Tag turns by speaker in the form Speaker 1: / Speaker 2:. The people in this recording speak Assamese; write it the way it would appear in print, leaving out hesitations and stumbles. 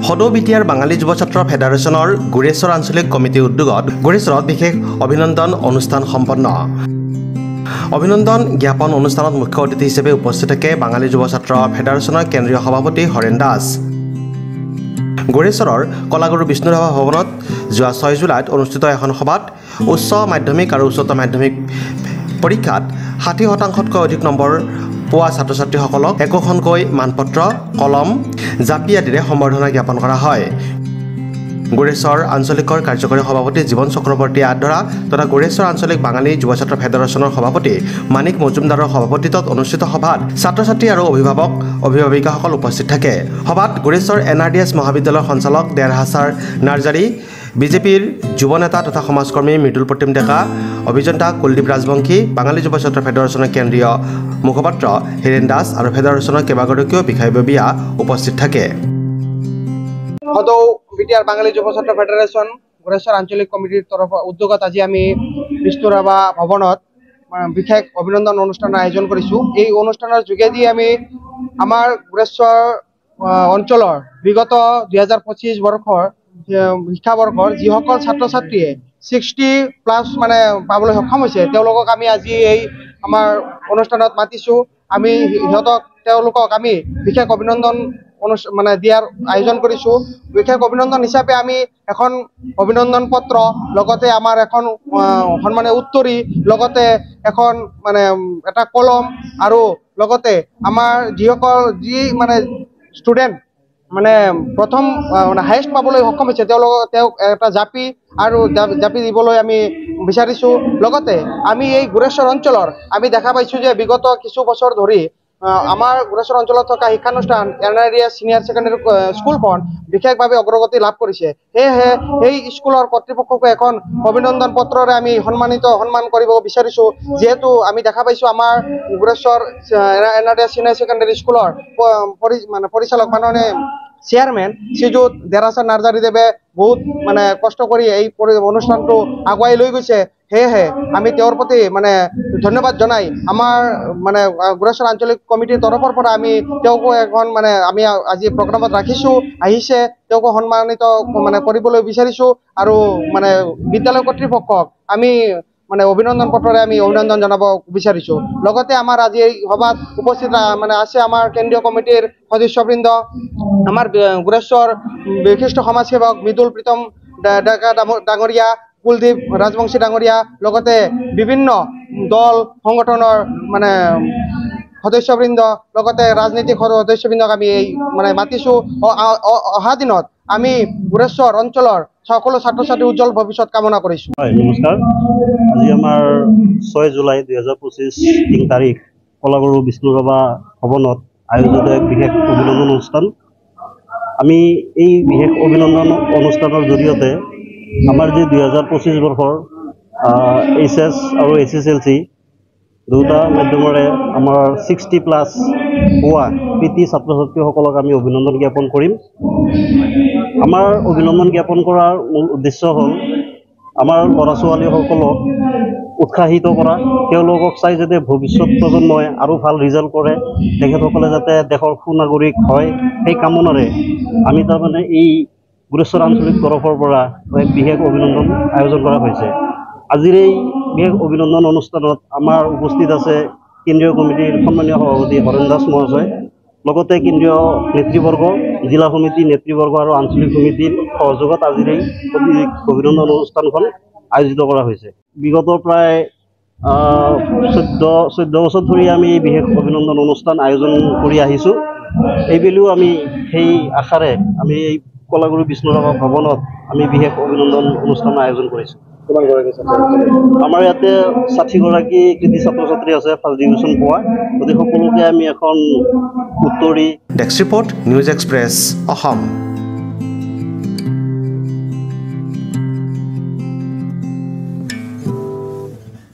Speaker 1: সদৌ বিটিয়াৰ বাঙালী যুৱ ছাত্ৰ ফেডাৰেশ্যনৰ গুৰেশ্বৰ আঞ্চলিক কমিটিৰ উদ্যোগত গুৰেশ্বৰত বিশেষ অভিনন্দন অনুষ্ঠান সম্পন্ন। অভিনন্দন জ্ঞাপন অনুষ্ঠানত মুখ্য অতিথি হিচাপে উপস্থিত থাকে বাঙালী যুৱ ছাত্ৰ ফেডাৰেশ্যনৰ কেন্দ্ৰীয় সভাপতি হৰেণ দাস। গুৰেশ্বৰৰ কলাগুৰু বিষ্ণুৰাভা ভৱনত যোৱা 6 জুলাইত অনুষ্ঠিত এখন সভাত উচ্চ মাধ্যমিক আৰু উচ্চতৰ মাধ্যমিক পৰীক্ষাত 60%তকৈ অধিক নম্বৰ পোৱা ছাত্ৰ-ছাত্ৰীসকলক একোখনকৈ মানপত্ৰ, কলম, জাপি আদিৰে সম্বৰ্ধনা জ্ঞাপন কৰা হয়। গুৰেশ্বৰ আঞ্চলিকৰ কাৰ্যকৰী সভাপতি জীৱন চক্ৰৱৰ্তীয়ে আদৰা তথা গুৰেশ্বৰ আঞ্চলিক বাঙালী যুৱ ছাত্ৰ ফেডাৰেশ্যনৰ সভাপতি মানিক মজুমদাৰৰ সভাপতিত্বত অনুষ্ঠিত সভাত ছাত্ৰ-ছাত্ৰী আৰু অভিভাৱিকাসকল উপস্থিত থাকে। সভাত গুৰেশ্বৰ NRDS মহাবিদ্যালয়ৰ সঞ্চালক দেৰহাছাৰ নাৰ্জাৰী, বিজেপিৰ যুৱ নেতা তথা সমাজকৰ্মী মৃদুল প্ৰতিম ডেকা, অভিযন্তা কুলদীপ ৰাজবংশী, বাঙালী যুৱ ছাত্ৰ ফেডাৰেশ্যনৰ কেন্দ্ৰীয় মুখপাত্ৰ হীৰেণ দাস আৰু ফেডাৰেশ্যনৰ কেইবাগৰাকীও বিষয়ববীয়া উপস্থিত থাকে।
Speaker 2: সদৌ বিটিয়াৰ বাঙালী যুৱ ছাত্ৰ ফেডাৰেশ্যন গুৰেশ্বৰ আঞ্চলিক কমিটিৰ উদ্যোগত আজি আমি বিষ্ণুৰাভা ভৱনত বিশেষ অভিনন্দন অনুষ্ঠানৰ আয়োজন কৰিছোঁ। এই অনুষ্ঠানৰ যোগেদি আমি আমাৰ গুৰেশ্বৰ অঞ্চলৰ বিগত 2025 বৰ্ষৰ শিক্ষাবৰ্ষৰ যিসকল ছাত্ৰ-ছাত্ৰীয়ে 60+ মানে পাবলৈ সক্ষম হৈছে তেওঁলোকক আমি আজি এই আমাৰ অনুষ্ঠানত মাতিছোঁ। আমি তেওঁলোকক আমি বিশেষ অভিনন্দন মানে দিয়াৰ আয়োজন কৰিছোঁ। বিশেষ অভিনন্দন হিচাপে আমি এখন অভিনন্দন পত্ৰ, লগতে আমাৰ এখন সন্মানীয় উত্তৰী, লগতে এখন মানে এটা কলম আৰু লগতে আমাৰ যি মানে ষ্টুডেণ্ট মানে প্ৰথম মানে হায়েষ্ট পাবলৈ সক্ষম হৈছে তেওঁক এটা জাপি আৰু জাপি দিবলৈ আমি বিচাৰিছোঁ। লগতে আমি এই গুৰেশ্বৰ অঞ্চলৰ আমি দেখা পাইছোঁ যে বিগত কিছু বছৰ ধৰি আমাৰ গুৰেশ্বৰ অঞ্চলত থকা শিক্ষানুষ্ঠান NRDS ছিনিয়ৰ ছেকেণ্ডেৰী স্কুলখন বিশেষভাৱে অগ্ৰগতি লাভ কৰিছে। সেয়েহে এই স্কুলৰ কৰ্তৃপক্ষকো এখন অভিনন্দন পত্ৰৰে আমি সন্মান কৰিব বিচাৰিছোঁ। যিহেতু আমি দেখা পাইছোঁ আমাৰ গুৰেশ্বৰ NRDS ছিনিয়ৰ ছেকেণ্ডেৰী স্কুলৰ মানে পৰিচালক মাননীয় চেয়াৰমেন শ্ৰীযুত দেৰহাছাৰ নাৰ্জাৰীদেৱে বহুত মানে কষ্ট কৰি এই অনুষ্ঠানটো আগুৱাই লৈ গৈছে। সেয়েহে আমি তেওঁৰ প্ৰতি মানে ধন্যবাদ জনাই আমাৰ মানে গুৰেশ্বৰ আঞ্চলিক কমিটিৰ তৰফৰ পৰা আমি তেওঁকো এখন মানে আমি আজি প্ৰগ্ৰামত ৰাখিছোঁ, আহিছে তেওঁকো সন্মানিত মানে কৰিবলৈ বিচাৰিছোঁ আৰু মানে বিদ্যালয় কৰ্তৃপক্ষক আমি মানে অভিনন্দন পত্ৰৰে আমি অভিনন্দন জনাব বিচাৰিছোঁ। লগতে আমাৰ আজি এই সভাত উপস্থিত মানে আছে আমাৰ কেন্দ্ৰীয় কমিটিৰ সদস্যবৃন্দ, আমাৰ গুৰেশ্বৰ বিশিষ্ট সমাজসেৱক মৃদুল প্ৰীতম ডেকা ডাঙৰীয়া, কুলদীপ ৰাজবংশী ডাঙৰীয়া, লগতে বিভিন্ন দল সংগঠনৰ মানে সদস্যবৃন্দ, লগতে ৰাজনৈতিক সদস্যবৃন্দক আমি এই মানে মাতিছোঁ। অহা দিনত আমি গুৰেশ্বৰ অঞ্চলৰ সকলো ছাত্ৰ-ছাত্ৰীৰ উজ্জ্বল ভৱিষ্যত কামনা কৰিছোঁ।
Speaker 3: নমস্কাৰ। আজি আমাৰ 6 জুলাই 2025 তাৰিখ কলাগুৰু বিষ্ণুৰাভা ভৱনত আয়োজিত এক বিশেষ অভিনন্দন অনুষ্ঠান। আমি এই বিশেষ অভিনন্দন অনুষ্ঠানৰ জৰিয়তে আমাৰ যি 2025 বৰ্ষৰ HS আৰু SSLC দুটা মাধ্যমৰে আমাৰ 60+ পোৱা কৃতি ছাত্ৰ-ছাত্ৰীসকলক আমি অভিনন্দন জ্ঞাপন কৰিম। আমাৰ অভিনন্দন জ্ঞাপন কৰাৰ মূল উদ্দেশ্য হ'ল আমাৰ ল'ৰা ছোৱালীসকলক উৎসাহিত কৰা, তেওঁলোকক চাই যাতে ভৱিষ্যত প্ৰজন্মই আৰু ভাল ৰিজাল্ট কৰে, তেখেতসকলে যাতে দেশৰ সুনাগৰিক হয়, সেই কামনাৰে আমি তাৰমানে এই গুৰেশ্বৰ আঞ্চলিক তৰফৰ পৰা এক বিশেষ অভিনন্দন আয়োজন কৰা হৈছে। আজিৰ এই বিশেষ অভিনন্দন অনুষ্ঠানত আমাৰ উপস্থিত আছে কেন্দ্ৰীয় কমিটিৰ সন্মানীয় সভাপতি হৰেণ দাস মহাশয়, লগতে কেন্দ্ৰীয় নেতৃবৰ্গ, জিলা সমিতি নেতৃবৰ্গ আৰু আঞ্চলিক সমিতিৰ সহযোগত আজিৰ এই অভিনন্দন অনুষ্ঠানখন আয়োজিত কৰা হৈছে। বিগত প্ৰায় 14 বছৰ ধৰি আমি এই বিশেষ অভিনন্দন অনুষ্ঠান আয়োজন কৰি আহিছোঁ। এইবেলিও আমি সেই আশাৰে আমি এই কলাগুৰু বিষ্ণুৰাভা ভৱনত আমি বিশেষ অভিনন্দন অনুষ্ঠান আয়োজন কৰিছোঁ। আমাৰ ইয়াতে 60 গৰাকী কৃতি ছাত্ৰ-ছাত্ৰী আছে ফাৰ্ষ্ট ডিভিজন পোৱা, গতিকে সকলোকে আমি এখন উত্তৰী।
Speaker 1: Desk report, news express, Assam.